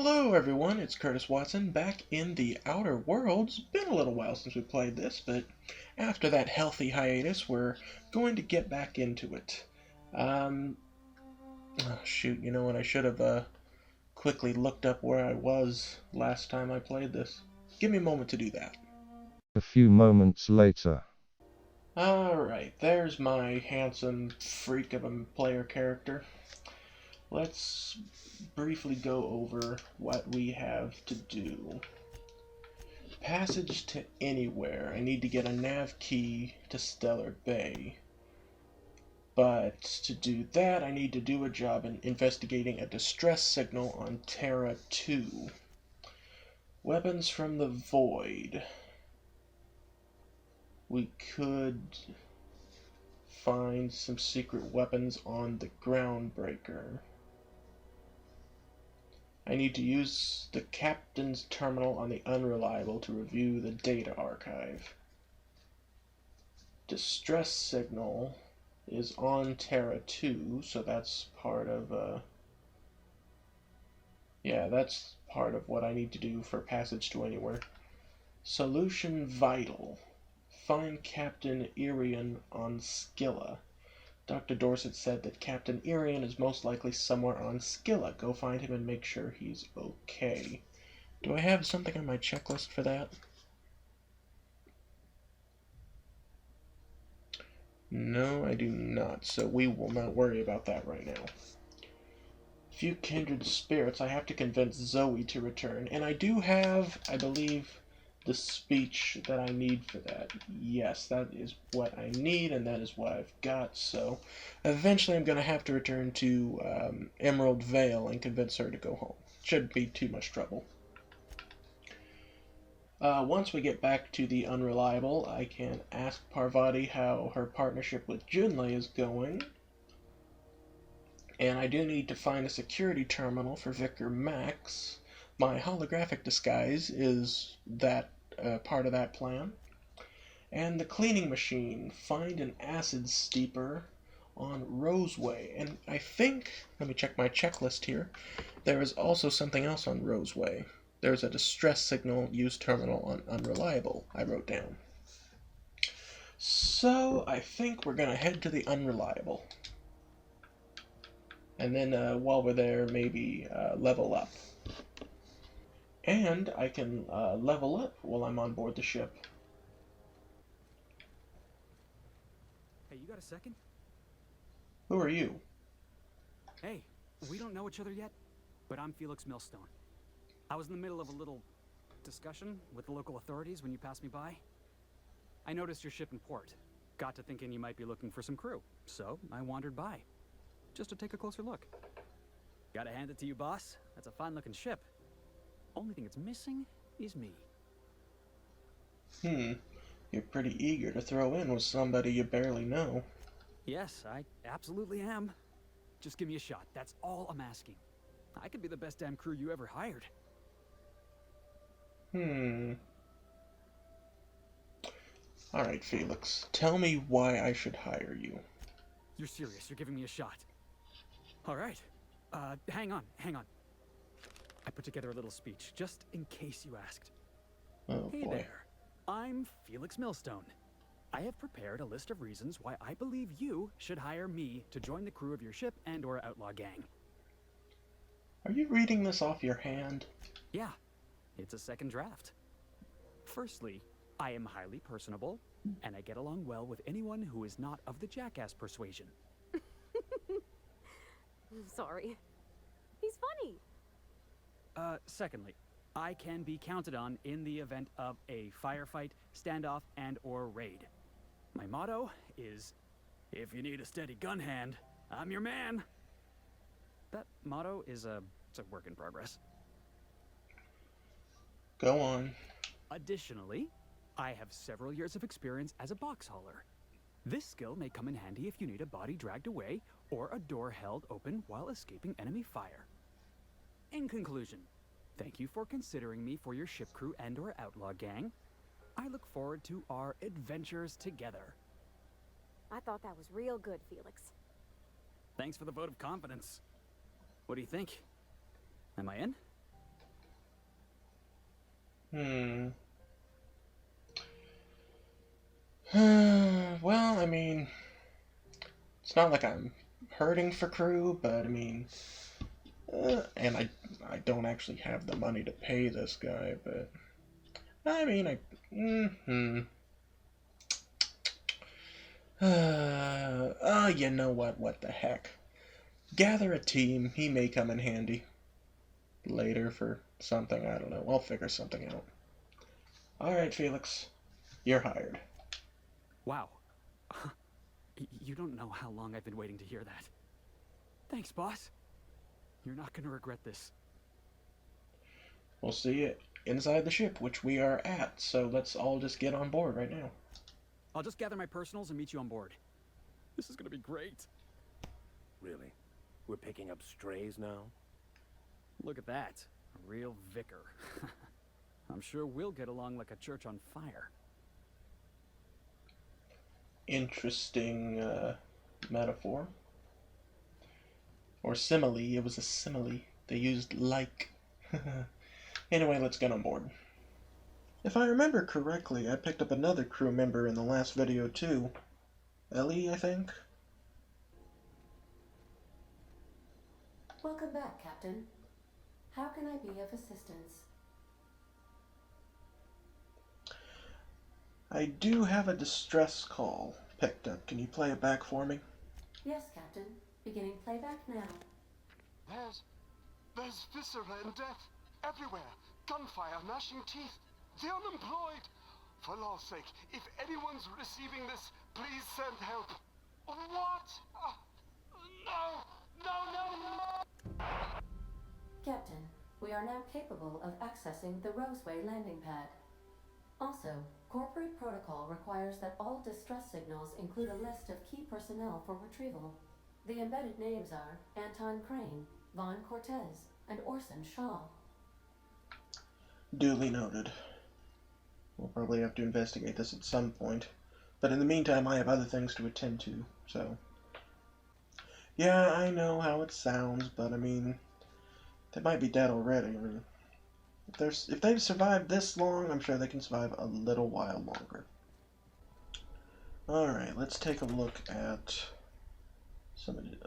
Hello everyone, it's Curtis Watson back in the Outer Worlds. Been a little while since we played this, but after that healthy hiatus, we're going to get back into it. Oh shoot, you know what, I should have quickly looked up where I was last time I played this. Give me a moment to do that. A few moments later. Alright, there's my handsome freak of a player character. Let's briefly go over what we have to do. Passage to anywhere. I need to get a nav key to Stellar Bay. But to do that, I need to do a job in investigating a distress signal on Terra 2. Weapons from the Void. We could find some secret weapons on the Groundbreaker. I need to use the captain's terminal on the Unreliable to review the data archive. Distress signal is on Terra 2, so that's part of, yeah, that's part of what I need to do for Passage to Anywhere. Solution vital. Find Captain Irian on Scylla. Dr. Dorset said that Captain Irian is most likely somewhere on Scylla. Go find him and make sure he's okay. Do I have something on my checklist for that? No, I do not, so we will not worry about that right now. Few kindred spirits. I have to convince Zoe to return, and I do have, I believe, the speech that I need for that. Yes, that is what I need, and that is what I've got, so eventually I'm going to have to return to Emerald Vale and convince her to go home. Shouldn't be too much trouble. Once we get back to the Unreliable, I can ask Parvati how her partnership with Junlei is going. And I do need to find a security terminal for Vicar Max. My holographic disguise is that part of that plan. And the cleaning machine. Find an acid steeper on Roseway. And I think, let me check my checklist here, there is also something else on Roseway. There's a distress signal use terminal on Unreliable, I wrote down. So I think we're going to head to the Unreliable. And then while we're there, maybe level up. And I can level up while I'm on board the ship. Hey, you got a second? Who are you? Hey, we don't know each other yet, but I'm Felix Millstone. I was in the middle of a little discussion with the local authorities when you passed me by. I noticed your ship in port. Got to thinking you might be looking for some crew, so I wandered by, just to take a closer look. Gotta hand it to you, boss. That's a fine-looking ship. Only thing it's missing is me. You're pretty eager to throw in with somebody you barely know. Yes, I absolutely am. Just give me a shot. That's all I'm asking. I could be the best damn crew you ever hired. Alright, Felix. Tell me why I should hire you. You're serious. You're giving me a shot. All right. Hang on. I put together a little speech, just in case you asked. Oh, Hey boy. there. I'm Felix Millstone. I have prepared a list of reasons why I believe you should hire me to join the crew of your ship and/or outlaw gang. Are you reading this off your hand? Yeah, it's a second draft. Firstly, I am highly personable, and I get along well with anyone who is not of the jackass persuasion. Sorry. He's funny. Secondly, I can be counted on in the event of a firefight, standoff, and/or raid. My motto is, if you need a steady gun hand, I'm your man. That motto is it's a work in progress. Go on. Additionally, I have several years of experience as a box hauler. This skill may come in handy if you need a body dragged away or a door held open while escaping enemy fire. In conclusion, thank you for considering me for your ship crew and/or outlaw gang. I look forward to our adventures together. I thought that was real good, Felix. Thanks for the vote of confidence. What do you think? Am I in? Hmm. Well, I mean, it's not like I'm hurting for crew, but I mean, and I don't actually have the money to pay this guy, but I mean, you know what? What the heck? Gather a team. He may come in handy later for something. I don't know. I'll figure something out. All right, Felix, you're hired. Wow. You don't know how long I've been waiting to hear that. Thanks, boss. You're not gonna regret this. We'll see you inside the ship, which we are at. So let's all just get on board right now. I'll just gather my personals and meet you on board. This is gonna be great. Really? We're picking up strays now? Look at that. A real vicar. I'm sure we'll get along like a church on fire. Interesting metaphor. Or simile. It was a simile. They used like. Anyway, let's get on board. If I remember correctly, I picked up another crew member in the last video too. Ellie, I think? Welcome back, Captain. How can I be of assistance? I do have a distress call picked up. Can you play it back for me? Yes, Captain. Beginning playback now. There's viscera and death everywhere. Gunfire, gnashing teeth. The unemployed. For law's sake, if anyone's receiving this, please send help. What? No! Captain, we are now capable of accessing the Roseway landing pad. Also, corporate protocol requires that all distress signals include a list of key personnel for retrieval. The embedded names are Anton Crane, Vaughn Cortez, and Orson Shaw. Duly noted. We'll probably have to investigate this at some point. But in the meantime, I have other things to attend to, so... Yeah, I know how it sounds, but I mean... They might be dead already. I mean, if they've survived this long, I'm sure they can survive a little while longer. Alright, let's take a look at...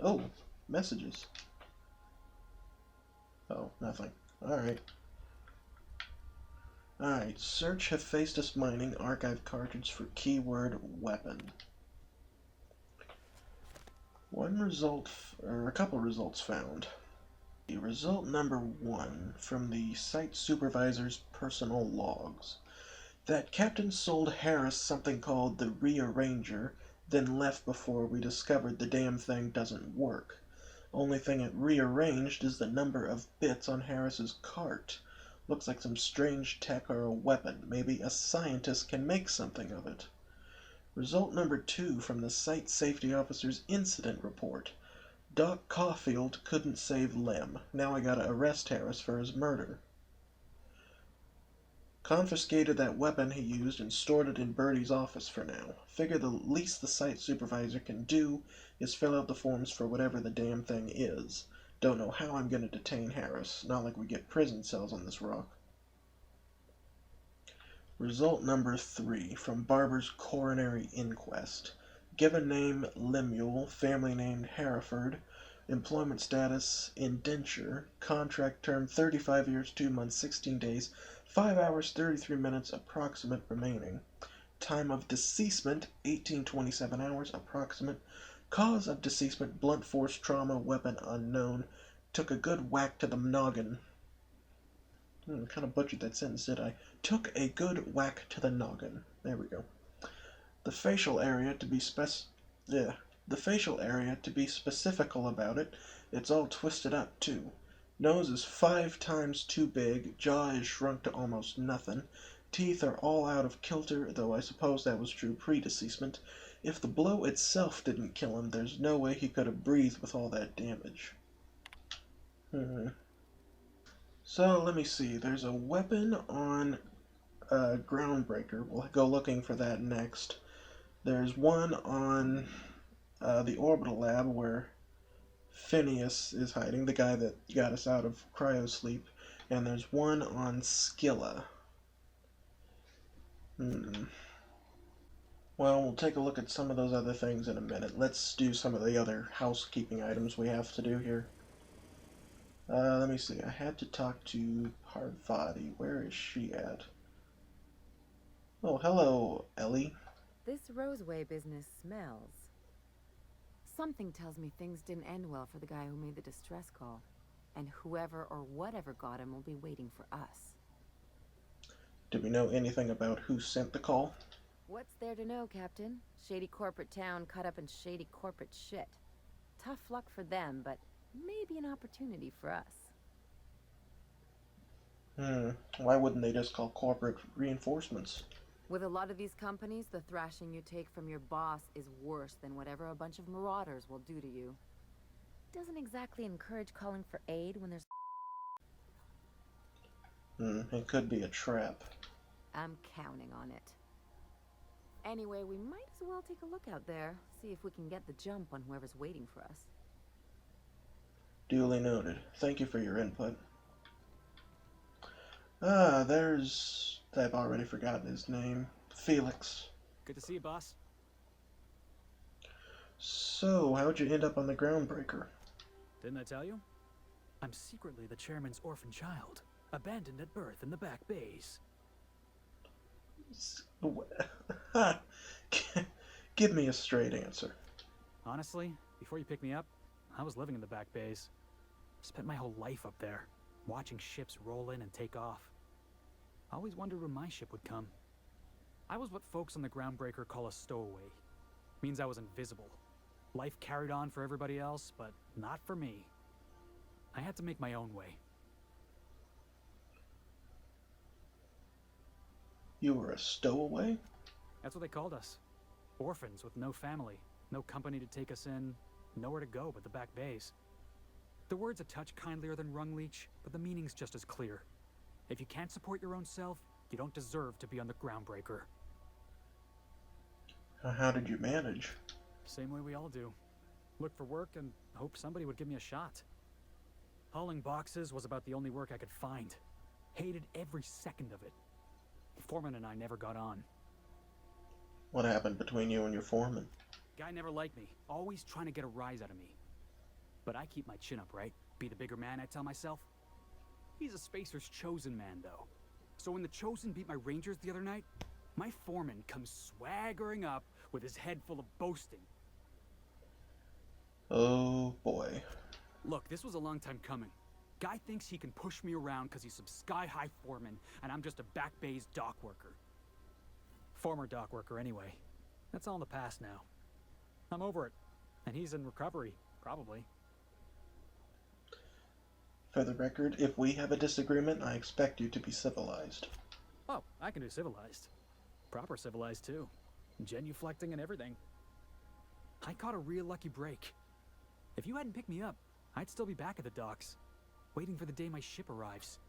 Oh, messages. Oh, nothing. Alright. Alright, search Hephaestus Mining archive cartridge for keyword weapon. One result, or a couple results found. Result number 1 from the site supervisor's personal logs. That Captain sold Harris something called the Rearranger, then left before we discovered the damn thing doesn't work. Only thing it rearranged is the number of bits on Harris's cart. Looks like some strange tech or a weapon. Maybe a scientist can make something of it. Result number 2 from the site safety officer's incident report. Doc Caulfield couldn't save Lem. Now I gotta arrest Harris for his murder. Confiscated that weapon he used and stored it in Birdie's office for now. Figure the least the site supervisor can do is fill out the forms for whatever the damn thing is. Don't know how I'm gonna detain Harris. Not like we get prison cells on this rock. Result number 3 from Barber's coronary inquest. Given name Lemuel, family name Hereford, employment status indenture, contract term 35 years, 2 months, 16 days, 5 hours, 33 minutes, approximate remaining. Time of deceasement 1827 hours, approximate. Cause of deceasement blunt force trauma, weapon unknown. Took a good whack to the noggin. Kind of butchered that sentence, did I? Took a good whack to the noggin. There we go. The facial area to be specifical about it, it's all twisted up too. Nose is 5 times too big, jaw is shrunk to almost nothing, teeth are all out of kilter, though I suppose that was true pre-deceasement. If the blow itself didn't kill him, there's no way he could have breathed with all that damage. So, let me see, there's a weapon on Groundbreaker, we'll go looking for that next. There's one on the orbital lab where Phineas is hiding, the guy that got us out of cryosleep, and there's one on Scylla. Hmm. Well, we'll take a look at some of those other things in a minute. Let's do some of the other housekeeping items we have to do here. Let me see. I had to talk to Parvati. Where is she at? Oh, hello, Ellie. This Roseway business smells. Something tells me things didn't end well for the guy who made the distress call. And whoever or whatever got him will be waiting for us. Do we know anything about who sent the call? What's there to know, Captain? Shady corporate town caught up in shady corporate shit. Tough luck for them, but maybe an opportunity for us. Why wouldn't they just call corporate reinforcements? With a lot of these companies, the thrashing you take from your boss is worse than whatever a bunch of marauders will do to you. Doesn't exactly encourage calling for aid when there's... It could be a trap. I'm counting on it. Anyway, we might as well take a look out there, see if we can get the jump on whoever's waiting for us. Duly noted. Thank you for your input. There's... I've already forgotten his name. Felix. Good to see you, boss. So, how'd you end up on the Groundbreaker? Didn't I tell you? I'm secretly the chairman's orphan child, abandoned at birth in the back bays. Give me a straight answer. Honestly, before you picked me up, I was living in the back bays. Spent my whole life up there, watching ships roll in and take off. I always wondered when my ship would come. I was what folks on the Groundbreaker call a stowaway. Means I was invisible. Life carried on for everybody else, but not for me. I had to make my own way. You were a stowaway? That's what they called us. Orphans with no family, no company to take us in, nowhere to go but the back bays. The word's a touch kindlier than rung leech, but the meaning's just as clear. If you can't support your own self, you don't deserve to be on the Groundbreaker. How did you manage? Same way we all do. Look for work and hope somebody would give me a shot. Hauling boxes was about the only work I could find. Hated every second of it. Foreman and I never got on. What happened between you and your foreman? Guy never liked me, always trying to get a rise out of me. But I keep my chin up, right? Be the bigger man, I tell myself. He's a Spacer's chosen man, though. So when the Chosen beat my Rangers the other night, my foreman comes swaggering up with his head full of boasting. Oh boy. Look, this was a long time coming. Guy thinks he can push me around because he's some sky-high foreman, and I'm just a back bay's dock worker. Former dock worker, anyway. That's all in the past now. I'm over it, and he's in recovery, probably. For the record, if we have a disagreement, I expect you to be civilized. Oh, I can do civilized. Proper civilized, too. Genuflecting and everything. I caught a real lucky break. If you hadn't picked me up, I'd still be back at the docks, waiting for the day my ship arrives.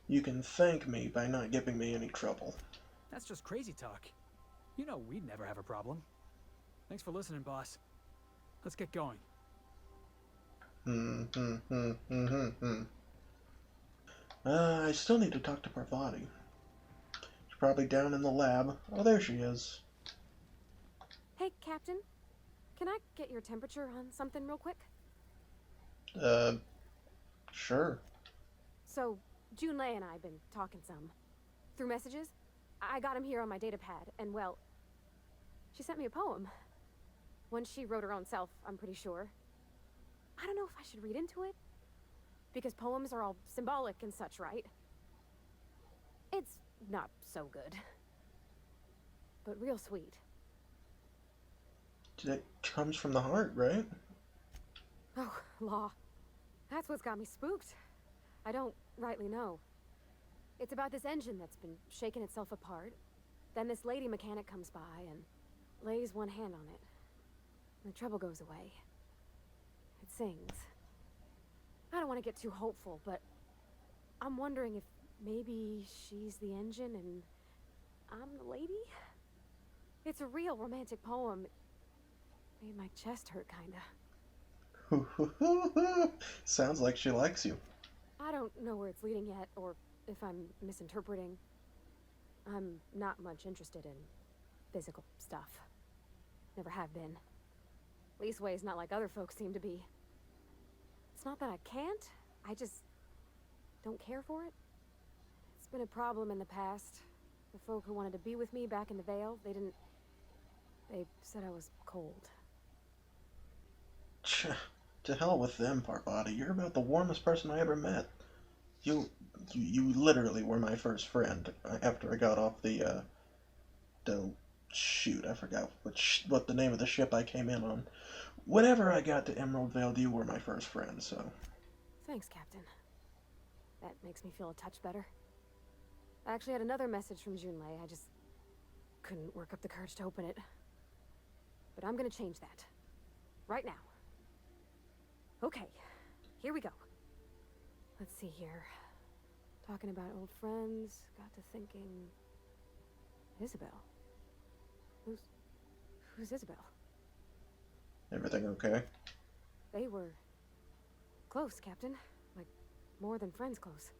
You can thank me by not giving me any trouble. That's just crazy talk. You know we'd never have a problem. Thanks for listening, boss. Let's get going. I still need to talk to Parvati. She's probably down in the lab. Oh, there she is. Hey, Captain. Can I get your temperature on something real quick? Sure. So, Junlei and I have been talking some. Through messages? I got him here on my data pad, and well, she sent me a poem. One she wrote her own self, I'm pretty sure. I don't know if I should read into it. Because poems are all symbolic and such, right? It's not so good. But real sweet. It comes from the heart, right? Oh, law. That's what's got me spooked. I don't rightly know. It's about this engine that's been shaking itself apart. Then this lady mechanic comes by and lays one hand on it. And the trouble goes away. It sings. I don't want to get too hopeful, but I'm wondering if maybe she's the engine and I'm the lady? It's a real romantic poem. Made my chest hurt, kinda. Sounds like she likes you. I don't know where it's leading yet, or if I'm misinterpreting. I'm not much interested in physical stuff. Never have been. Leastway's not like other folks seem to be. It's not that I can't, I just don't care for it. It's been a problem in the past. The folk who wanted to be with me back in the Vale, they said I was cold. To hell with them, Parvati. You're about the warmest person I ever met. You literally were my first friend after I got off the shoot, I forgot what the name of the ship I came in on. Whenever I got to Emerald Vale, you were my first friend, so. Thanks, Captain. That makes me feel a touch better. I actually had another message from Junlei. I just couldn't work up the courage to open it. But I'm gonna change that. Right now. Okay, here we go. Let's see here. Talking about old friends, got to thinking... Isabel? Who's Isabel? Everything okay? They were... close, Captain. Like, more than friends close.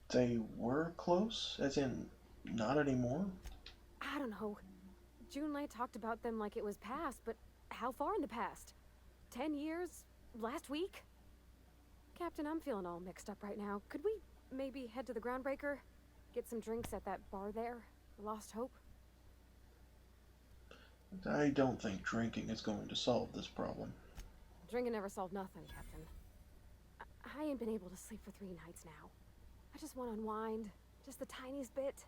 They were close? As in, not anymore? I don't know. Junlei talked about them like it was past, but how far in the past? 10 years? Last week? Captain, I'm feeling all mixed up right now. Could we maybe head to the Groundbreaker? Get some drinks at that bar there? Lost Hope? I don't think drinking is going to solve this problem. Drinking never solved nothing, Captain. I ain't been able to sleep for 3 nights now. I just want to unwind. Just the tiniest bit.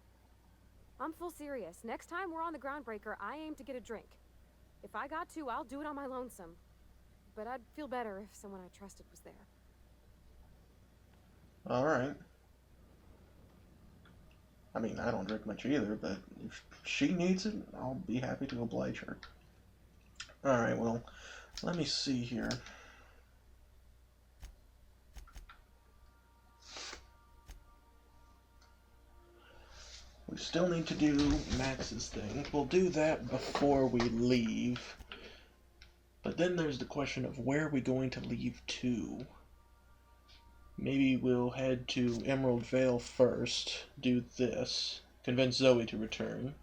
I'm full serious. Next time we're on the Groundbreaker, I aim to get a drink. If I got to, I'll do it on my lonesome. But I'd feel better if someone I trusted was there. Alright. I mean, I don't drink much either, but if she needs it, I'll be happy to oblige her. Alright, well, let me see here. We still need to do Max's thing. We'll do that before we leave. But then there's the question of where are we going to leave to? Maybe we'll head to Emerald Vale first, do this, convince Zoe to return,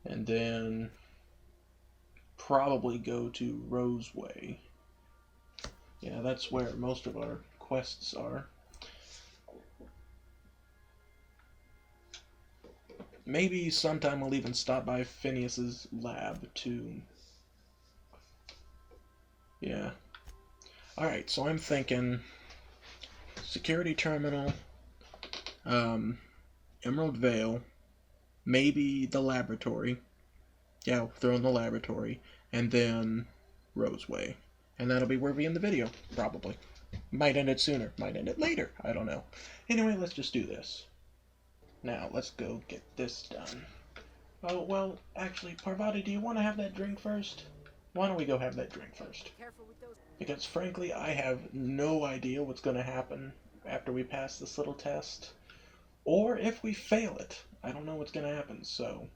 and then probably go to Roseway. Yeah, that's where most of our quests are. Maybe sometime we'll even stop by Phineas's lab too. Yeah. Alright, so I'm thinking security terminal, Emerald Vale, maybe the laboratory. Yeah, throw in the laboratory, and then Roseway. And that'll be where we end the video, probably. Might end it sooner, might end it later, I don't know. Anyway, let's just do this. Now, let's go get this done. Oh, well, actually, Parvati, do you want to have that drink first? Why don't we go have that drink first? Careful with those. Because, frankly, I have no idea what's going to happen after we pass this little test. Or if we fail it. I don't know what's going to happen, so...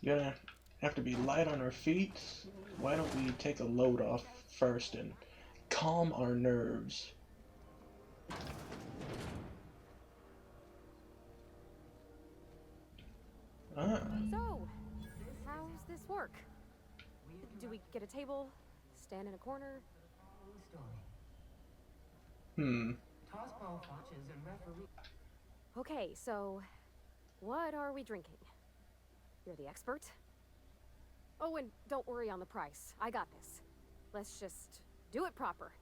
You're going to have to be light on our feet. Why don't we take a load off first and calm our nerves? Ah. So, how's this work? Do we get a table? Stand in a corner? Okay, so what are we drinking? You're the expert? Oh, and don't worry on the price. I got this. Let's just do it proper.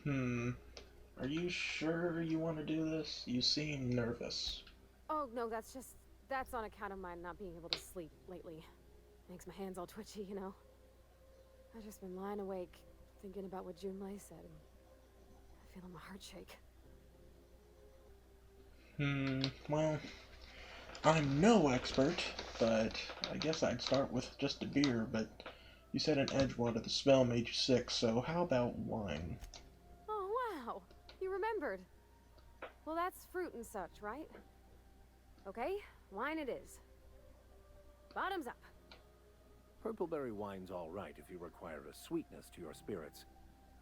Are you sure you want to do this? You seem nervous. Oh, no, that's on account of my not being able to sleep lately. Makes my hands all twitchy, you know? I've just been lying awake, thinking about what Junlei said, and feeling my heart shake. Well, I'm no expert, but I guess I'd start with just a beer, but you said an Edgewater, the smell made you sick, so how about wine? Oh, wow! You remembered. Well, that's fruit and such, right? Okay, wine it is. Bottoms up. Purpleberry wine's all right if you require a sweetness to your spirits.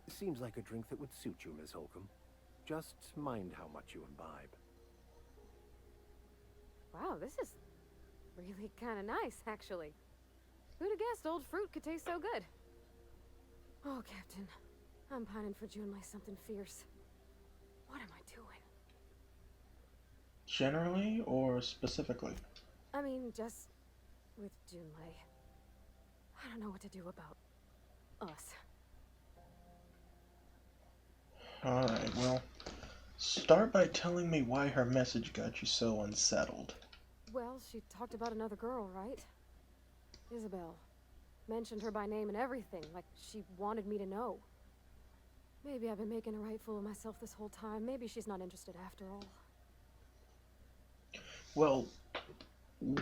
Seems like a drink that would suit you, Miss Holcomb. Just mind how much you imbibe. Wow, this is really kind of nice, actually. Who'd have guessed old fruit could taste so good? Oh, Captain. I'm pining for Junlei something fierce. What am I doing? Generally or specifically? I mean, just with Junlei. I don't know what to do about us. Alright, well, start by telling me why her message got you so unsettled. Well, she talked about another girl, right? Isabel. Mentioned her by name and everything, like she wanted me to know. Maybe I've been making a right fool of myself this whole time. Maybe she's not interested after all. Well,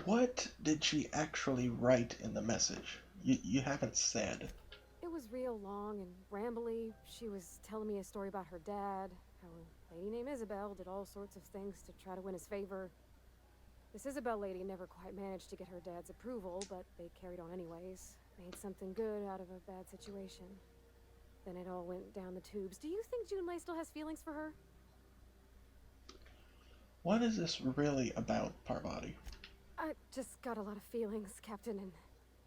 what did she actually write in the message? You haven't said. It was real long and rambly. She was telling me a story about her dad, how a lady named Isabel did all sorts of things to try to win his favor. This Isabel lady never quite managed to get her dad's approval, but they carried on anyways. Made something good out of a bad situation. Then it all went down the tubes. Do you think Junlei still has feelings for her? What is this really about, Parvati? I just got a lot of feelings, Captain, and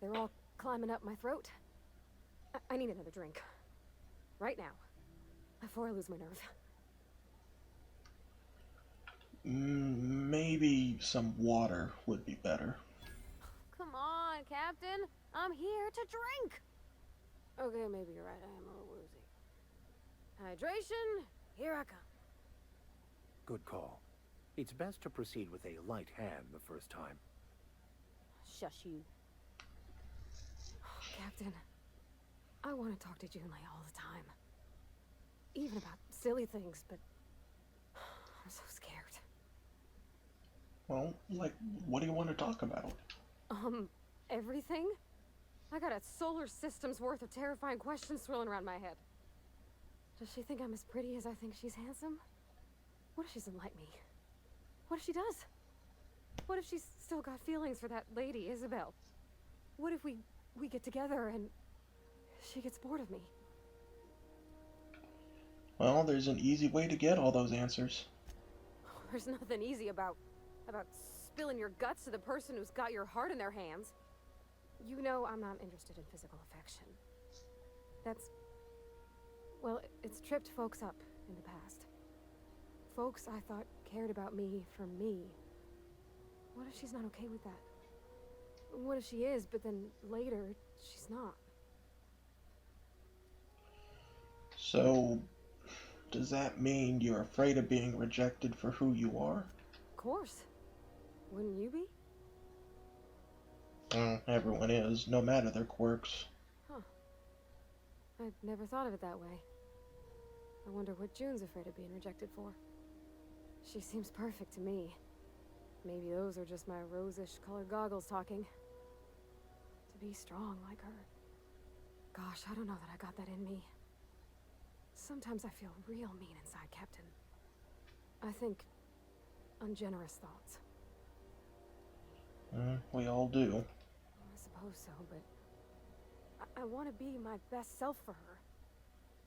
they're all climbing up my throat. I need another drink. Right now. Before I lose my nerve. Maybe some water would be better. Come on, Captain. I'm here to drink. Okay, maybe you're right. I am a little woozy. Hydration, here I come. Good call. It's best to proceed with a light hand the first time. Shush you. Captain, I want to talk to Junlei all the time. Even about silly things, but I'm so scared. Well, like, what do you want to talk about? Everything? I got a solar system's worth of terrifying questions swirling around my head. Does she think I'm as pretty as I think she's handsome? What if she doesn't like me? What if she does? What if she's still got feelings for that lady, Isabel? What if we get together and she gets bored of me? Well, there's an easy way to get all those answers. There's nothing easy about spilling your guts to the person who's got your heart in their hands. You know I'm not interested in physical affection. Well, it's tripped folks up in the past. Folks I thought cared about me for me. What if she's not okay with that? What if she is, but then later, she's not? So, does that mean you're afraid of being rejected for who you are? Of course. Wouldn't you be? Everyone is, no matter their quirks. Huh. I'd never thought of it that way. I wonder what June's afraid of being rejected for. She seems perfect to me. Maybe those are just my rosish colored goggles talking. To be strong like her. Gosh, I don't know that I got that in me. Sometimes I feel real mean inside, Captain. I think ungenerous thoughts. We all do. I suppose so, but I want to be my best self for her.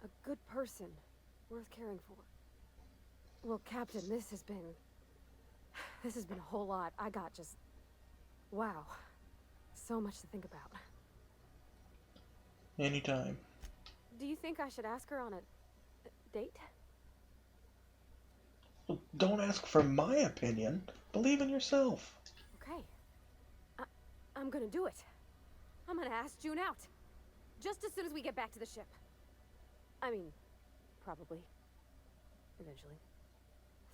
A good person, worth caring for. Well, Captain, this has been a whole lot. I got just... wow. So much to think about. Anytime. Do you think I should ask her on a date? Well, don't ask for my opinion. Believe in yourself. Okay. I'm gonna do it. I'm gonna ask June out. Just as soon as we get back to the ship. I mean, probably. Eventually.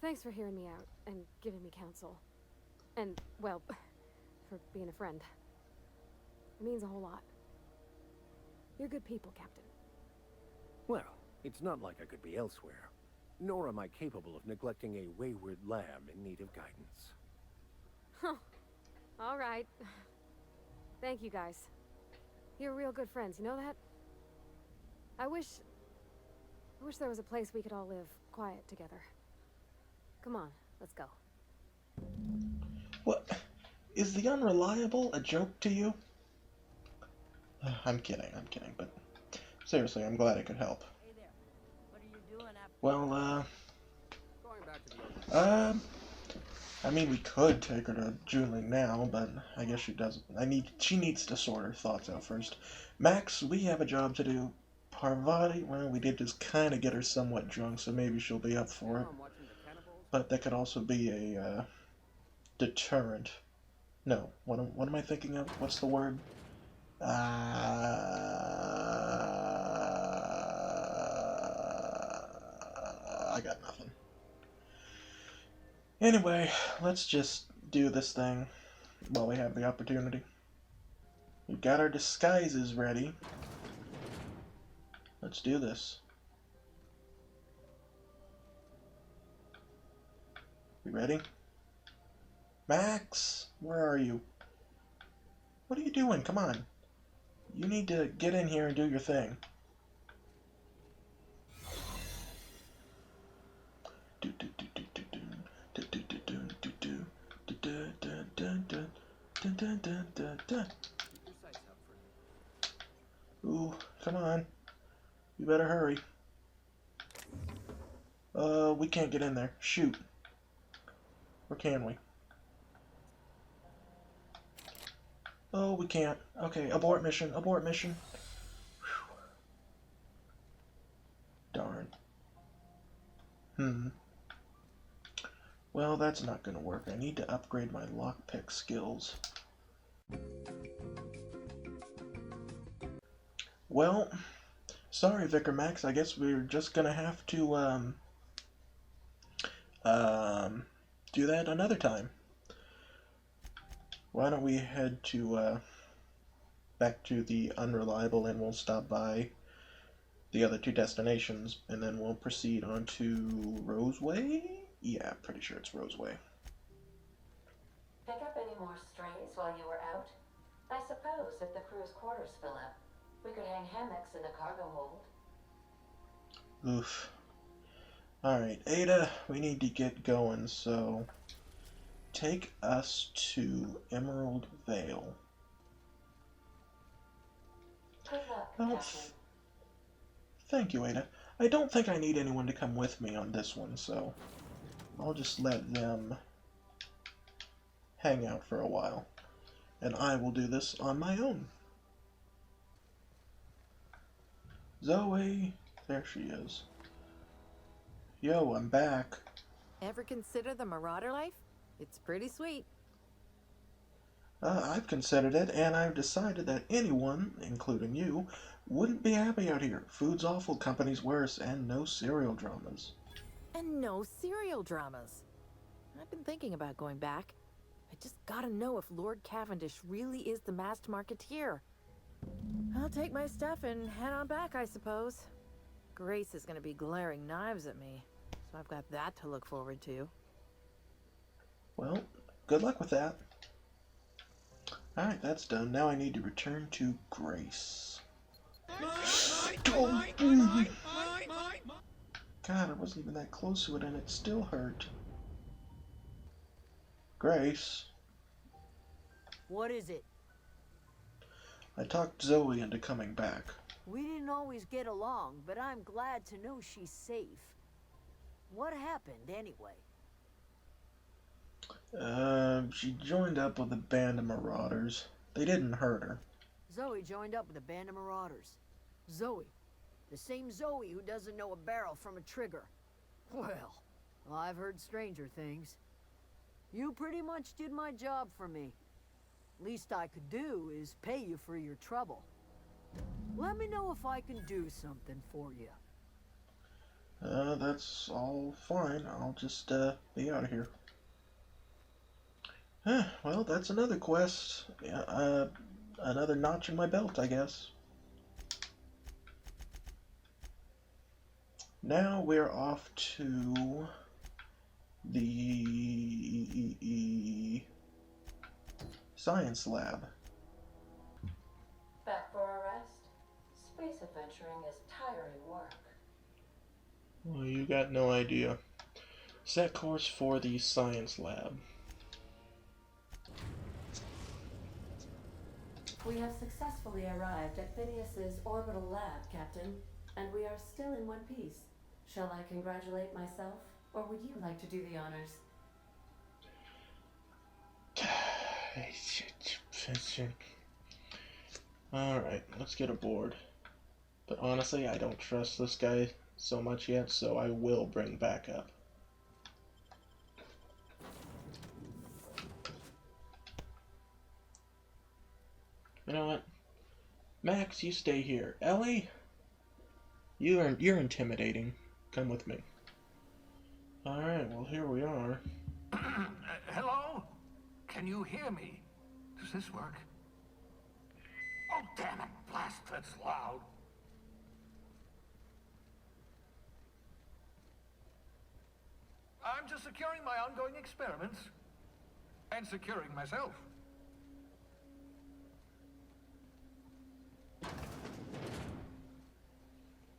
Thanks for hearing me out and giving me counsel. And, well, for being a friend. It means a whole lot. You're good people, Captain. Well, it's not like I could be elsewhere. Nor am I capable of neglecting a wayward lamb in need of guidance. Huh. All right. Thank you, guys. You're real good friends, you know that? I wish there was a place we could all live quiet together. Come on, let's go. What? Is the unreliable a joke to you? I'm kidding, but seriously, I'm glad I could help. Hey there. What are you doing after? Well, I mean, we could take her to Julie now, but I guess she doesn't. She needs to sort her thoughts out first. Max, we have a job to do. Parvati, well, we did just kind of get her somewhat drunk, so maybe she'll be up for it. But that could also be a deterrent. No, what am I thinking of? What's the word? I got nothing. Anyway, let's just do this thing while we have the opportunity. We've got our disguises ready. Let's do this. You ready? Max, where are you? What are you doing? Come on. You need to get in here and do your thing. Ooh, come on. You better hurry. We can't get in there. Shoot. Or can we? Oh, we can't. Okay, abort mission, abort mission. Whew. Darn. Well, that's not gonna work. I need to upgrade my lockpick skills. Well, sorry, Vicar Max. I guess we're just gonna have to, do that another time. Why don't we head to, back to the Unreliable, and we'll stop by the other two destinations, and then we'll proceed on to Roseway? Yeah, pretty sure it's Roseway. Pick up any more strays while you were out? I suppose if the crew's quarters fill up, we could hang hammocks in the cargo hold. Oof. Alright, Ada, we need to get going, so take us to Emerald Vale. Good luck, Well, Captain. thank you, Ada. I don't think I need anyone to come with me on this one, so I'll just let them hang out for a while. And I will do this on my own. Zoe, there she is. Yo, I'm back. Ever consider the marauder life? It's pretty sweet. I've considered it, and I've decided that anyone, including you, wouldn't be happy out here. Food's awful, company's worse, and no serial dramas. And no serial dramas. I've been thinking about going back. I just gotta know if Lord Cavendish really is the masked marketeer. I'll take my stuff and head on back, I suppose. Grace is gonna be glaring knives at me, so I've got that to look forward to. Well, good luck with that. Alright, that's done. Now I need to return to Grace. God, I wasn't even that close to it, and it still hurt. Grace, What is it? I talked Zoe into coming back. We didn't always get along, but I'm glad to know she's safe. What happened, anyway? She joined up with a band of marauders. They didn't hurt her. Zoe joined up with a band of marauders. Zoe. The same Zoe who doesn't know a barrel from a trigger. Well, I've heard stranger things. You pretty much did my job for me. Least I could do is pay you for your trouble. Let me know if I can do something for you. That's all fine. I'll just, be out of here. Well, that's another quest. Yeah, another notch in my belt, I guess. Now we're off to the science lab. Back for a rest? Space adventuring is tiring work. Well, you got no idea. Set course for the science lab. We have successfully arrived at Phineas's orbital lab, Captain, and we are still in one piece. Shall I congratulate myself? Or would you like to do the honors? Alright, let's get aboard. But honestly, I don't trust this guy so much yet, so I will bring backup. You know what? Max, you stay here. Ellie? You're intimidating. Come with me. Alright, well here we are. Hello? Can you hear me? Does this work? Oh, damn it, blast, that's loud. I'm just securing my ongoing experiments. And securing myself.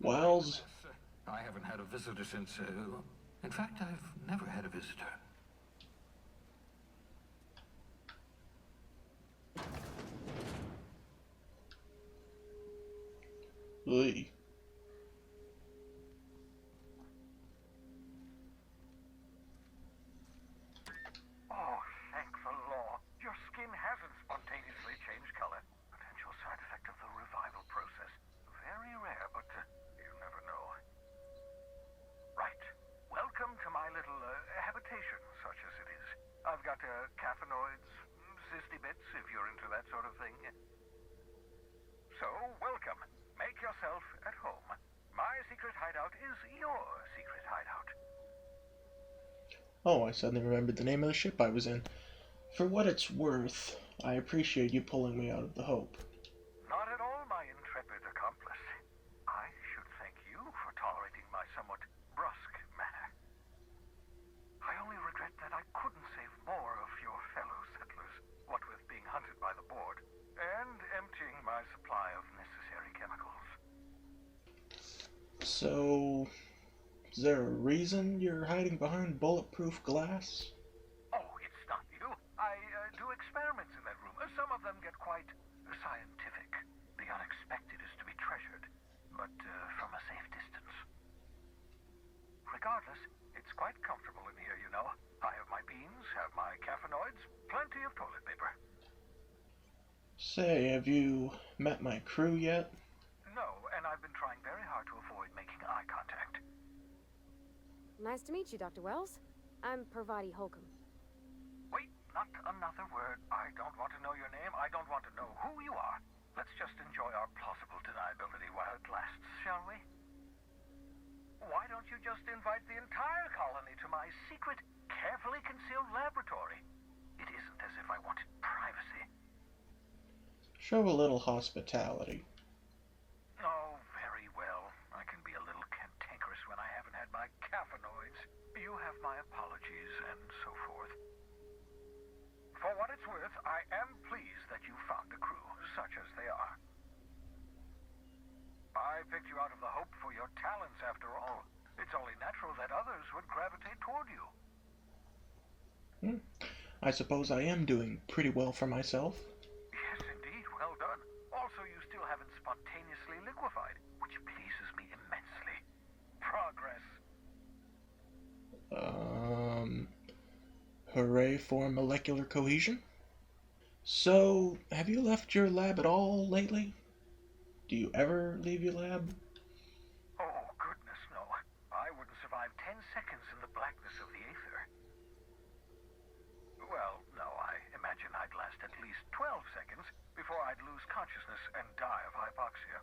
Wells. I haven't had a visitor since, in fact, I've never had a visitor. Oi. Oh, thank the law. Your skin hasn't spontaneously changed color. Potential side effect of the revival process. Very rare, but you never know. Right. Welcome to my little habitation, such as it is. I've got caffeinoids, cysty bits, if you're into that sort of thing. So, welcome. Make yourself at home. My secret hideout is your secret hideout. Oh, I suddenly remembered the name of the ship I was in. For what it's worth, I appreciate you pulling me out of the Hope. Not at all, my intrepid accomplice. I should thank you for tolerating my somewhat brusque manner. I only regret that I couldn't save more of your fellow settlers, what with being hunted by the board, and emptying my supply of necessary chemicals. So, is there a reason you're hiding behind bulletproof glass? Oh, it's not you. I do experiments in that room. Some of them get quite scientific. The unexpected is to be treasured, but from a safe distance. Regardless, it's quite comfortable in here, you know. I have my beans, have my caffeinoids, plenty of toilet paper. Say, have you met my crew yet? No, and I've been trying very hard to avoid making eye contact. Nice to meet you, Dr. Wells. I'm Parvati Holcomb. Wait, not another word. I don't want to know your name. I don't want to know who you are. Let's just enjoy our plausible deniability while it lasts, shall we? Why don't you just invite the entire colony to my secret, carefully concealed laboratory? It isn't as if I wanted privacy. Show a little hospitality. Oh, very well. I can be a little cantankerous when I haven't had my caffeinoids. You have my apologies, and so forth. For what it's worth, I am pleased that you found a crew, such as they are. I picked you out of the Hope for your talents, after all. It's only natural that others would gravitate toward you. I suppose I am doing pretty well for myself. Yes, indeed, well done. Also, you still haven't spontaneously liquefied, which pleases me immensely. Progress. Hooray for molecular cohesion. So, have you left your lab at all lately? Do you ever leave your lab? Oh, goodness, no. I wouldn't survive 10 seconds in the blackness of the aether. Well, no, I imagine I'd last at least 12 seconds before I'd lose consciousness and die of hypoxia.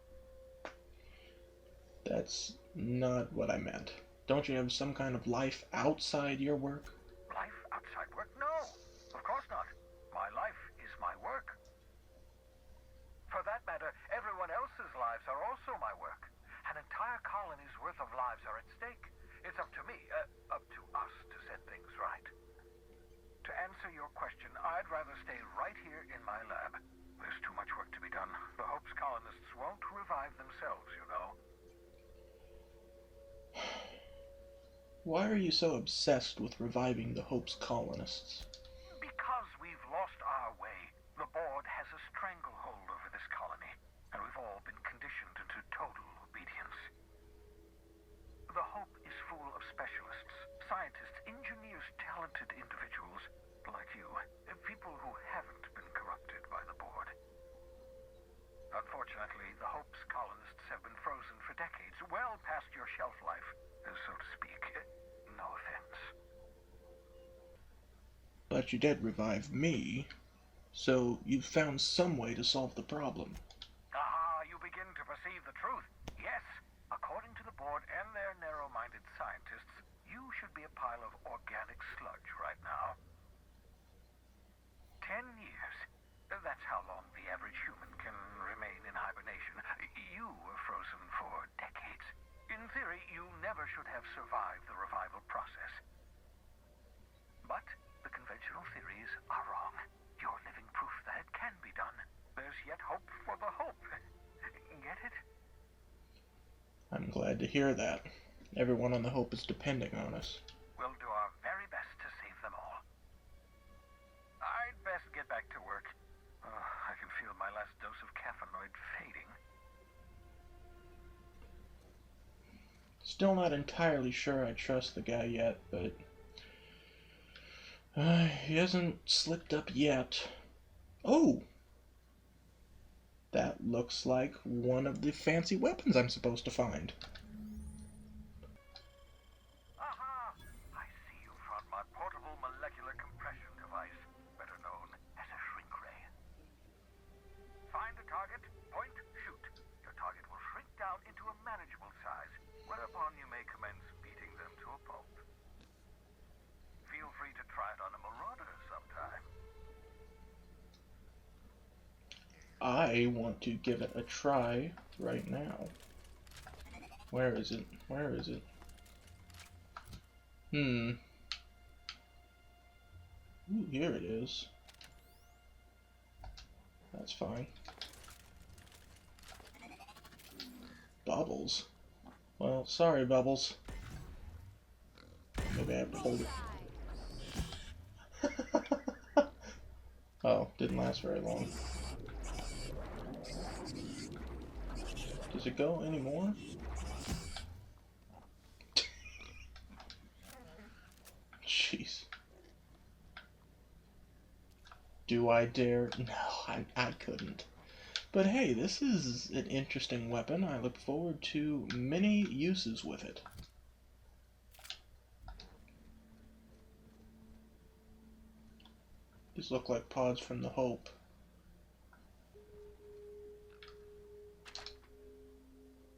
That's not what I meant. Don't you have some kind of life outside your work? Life outside work? No, of course not. My life is my work. For that matter, everyone else's lives are also my work. An entire colony's worth of lives are at stake. It's up to me, up to us to set things right. To answer your question, I'd rather stay right here in my lab. There's too much work to be done. The Hope's colonists won't revive themselves, you know. Why are you so obsessed with reviving the Hope's colonists? Because we've lost our way. The board has a stranglehold over this colony, and we've all been conditioned into total obedience. The Hope is full of specialists, scientists The Hope's colonists have been frozen for decades, well past your shelf life, so to speak. No offense. But you did revive me, so you found some way to solve the problem. Ah, you begin to perceive the truth. Yes, according to the board and their narrow-minded scientists, you should be a pile of organic sludge right now. 10 years. That's how long the average human can remain in hibernation. You were frozen for decades. In theory, you never should have survived the revival process. But the conventional theories are wrong. You're living proof that it can be done. There's yet hope for the hope. Get it? I'm glad to hear that. Everyone on the Hope is depending on us. We'll do our very best to save them all. I'd best get back to work. I can feel my last dose of caffeinoid fading. Still not entirely sure I trust the guy yet, but he hasn't slipped up yet. Oh! That looks like one of the fancy weapons I'm supposed to find. Aha! I see you found my portable molecular compression device, better known as a shrink ray. Find a target, point, shoot. Your target will shrink down into a manageable size, whereupon you may commence beating them to a pulp. Feel free to try it on a marauder sometime. I want to give it a try right now. Where is it? Where is it? Ooh, here it is. That's fine. Bubbles. Well, sorry, Bubbles. Maybe I have to hold it. Oh, didn't last very long. Does it go anymore? Jeez. Do I dare? No, I couldn't. But hey, this is an interesting weapon. I look forward to many uses with it. These look like pods from the Hope.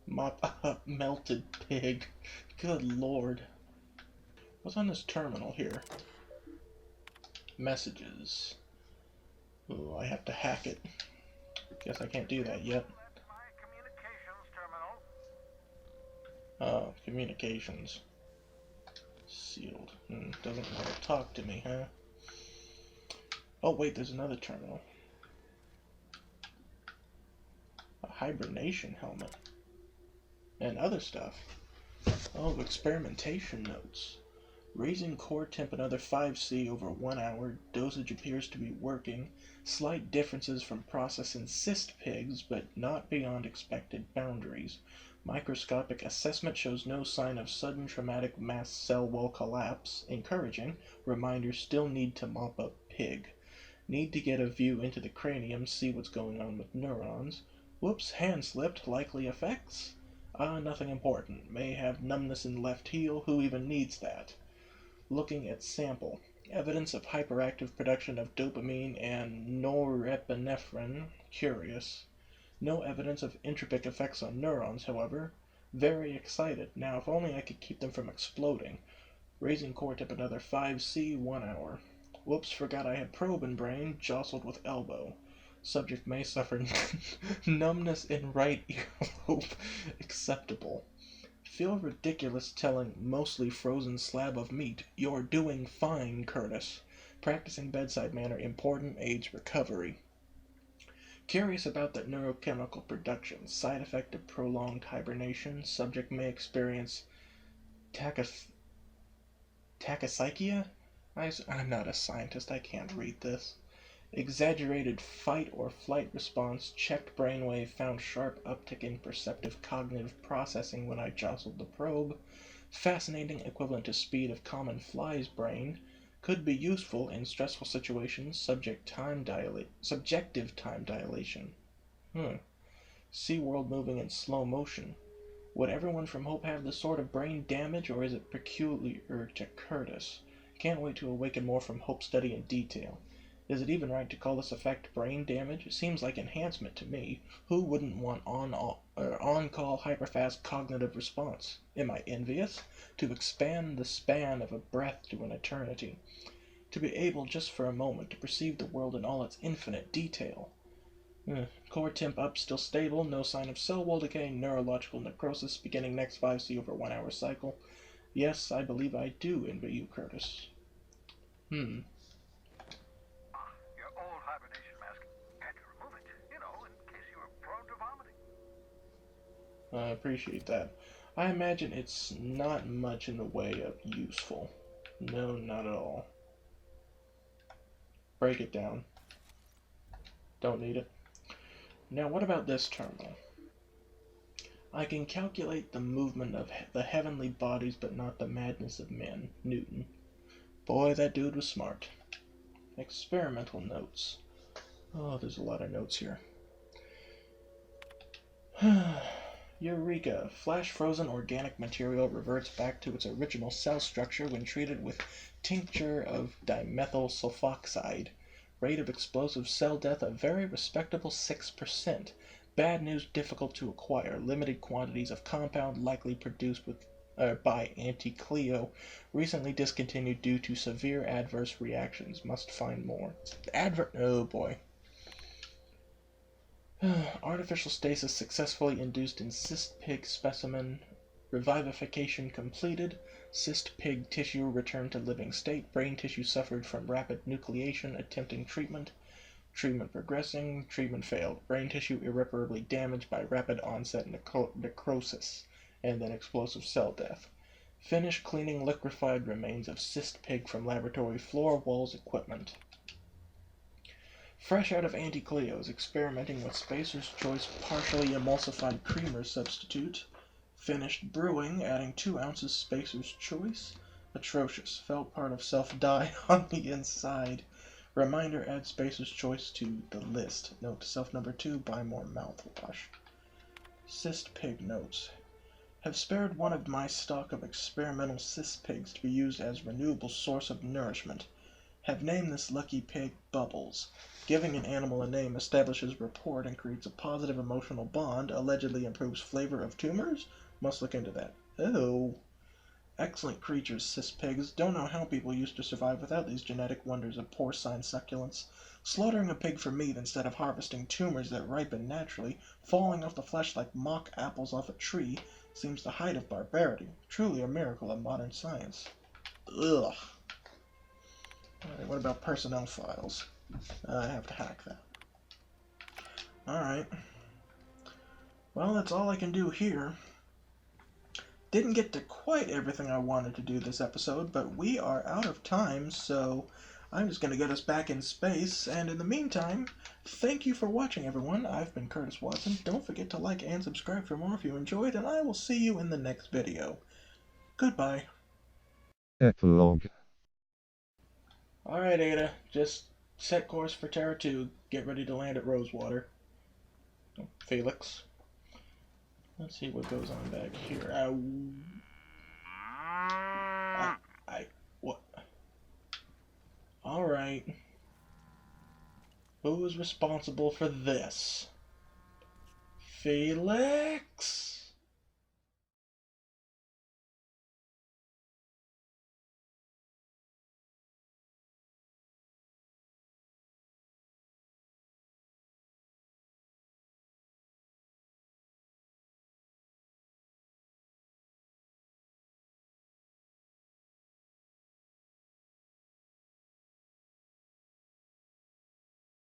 Mop up, melted pig. Good lord. What's on this terminal here? Messages. Ooh, I have to hack it. Guess I can't do that yet. That's my communications terminal. Oh, communications. Sealed. Doesn't want to talk to me, huh? Oh wait, there's another terminal. A hibernation helmet. And other stuff. Oh, experimentation notes. Raising core temp another 5C over 1 hour. Dosage appears to be working. Slight differences from process in cyst pigs, but not beyond expected boundaries. Microscopic assessment shows no sign of sudden traumatic mast cell wall collapse. Encouraging. Reminder, still need to mop up pig. Need to get a view into the cranium, see what's going on with neurons. Whoops, hand slipped. Likely effects? Nothing important. May have numbness in left heel. Who even needs that? Looking at sample. Evidence of hyperactive production of dopamine and norepinephrine. Curious. No evidence of entropic effects on neurons, however. Very excited. Now, if only I could keep them from exploding. Raising core tip another 5C, 1 hour. Whoops, forgot I had probe in brain. Jostled with elbow. Subject may suffer numbness in right earlobe. Acceptable. Feel ridiculous telling mostly frozen slab of meat. You're doing fine, Kurtis. Practicing bedside manner important, aids recovery. Curious about that neurochemical production. Side effect of prolonged hibernation. Subject may experience tachyphylaxia? I'm not a scientist, I can't read this. Exaggerated fight or flight response, checked brainwave, found sharp uptick in perceptive cognitive processing when I jostled the probe. Fascinating, equivalent to speed of common fly's brain. Could be useful in stressful situations, subjective time dilation. SeaWorld moving in slow motion. Would everyone from Hope have this sort of brain damage, or is it peculiar to Kurtis? Can't wait to awaken more from Hope's study in detail. Is it even right to call this effect brain damage? It seems like enhancement to me. Who wouldn't want on-call hyperfast cognitive response? Am I envious? To expand the span of a breath to an eternity. To be able, just for a moment, to perceive the world in all its infinite detail. Core temp up still stable, no sign of cell wall decay, neurological necrosis beginning next 5C over 1 hour cycle. Yes, I believe I do envy you, Kurtis. Your old hibernation mask. Had to remove it, in case you were prone to vomiting. I appreciate that. I imagine it's not much in the way of useful. No, not at all. Break it down. Don't need it. Now, what about this terminal? I can calculate the movement of the heavenly bodies, but not the madness of men. Newton. Boy, that dude was smart. Experimental notes. Oh, there's a lot of notes here. Eureka! Flash-frozen organic material reverts back to its original cell structure when treated with tincture of dimethyl sulfoxide. Rate of explosive cell death a very respectable 6%. Bad news, difficult to acquire. Limited quantities of compound likely produced by anti-Cleo. Recently discontinued due to severe adverse reactions. Must find more. Oh boy. Artificial stasis successfully induced in cyst pig specimen. Revivification completed. Cyst pig tissue returned to living state. Brain tissue suffered from rapid nucleation. Attempting treatment. Treatment progressing. Treatment failed. Brain tissue irreparably damaged by rapid onset necrosis and then explosive cell death. Finish cleaning liquefied remains of cyst pig from laboratory floor, walls, equipment. Fresh out of Anti-Cleo's, experimenting with Spacer's Choice partially emulsified creamer substitute. Finished brewing, adding 2 ounces Spacer's Choice. Atrocious. Felt part of self die on the inside. Reminder, add Spacer's Choice to the list. Note to self number 2, buy more mouthwash. Cyst pig notes. Have spared one of my stock of experimental cyst pigs to be used as renewable source of nourishment. Have named this lucky pig Bubbles. Giving an animal a name establishes rapport and creates a positive emotional bond, allegedly improves flavor of tumors? Must look into that. Oh. Excellent creatures, cyst pigs. Don't know how people used to survive without these genetic wonders of porcine succulence. Slaughtering a pig for meat instead of harvesting tumors that ripen naturally, falling off the flesh like mock apples off a tree, seems the height of barbarity. Truly a miracle of modern science. Ugh. Alright, what about personnel files? I have to hack that. Alright. Well, that's all I can do here. Didn't get to quite everything I wanted to do this episode, but we are out of time, so I'm just going to get us back in space, and in the meantime, thank you for watching, everyone. I've been Kurtis Watson. Don't forget to like and subscribe for more if you enjoyed, and I will see you in the next video. Goodbye. Epilogue. Alright, Ada, just set course for Terra 2. Get ready to land at Rosewater. Felix. Let's see what goes on back here. What? Alright. Who is responsible for this? Felix?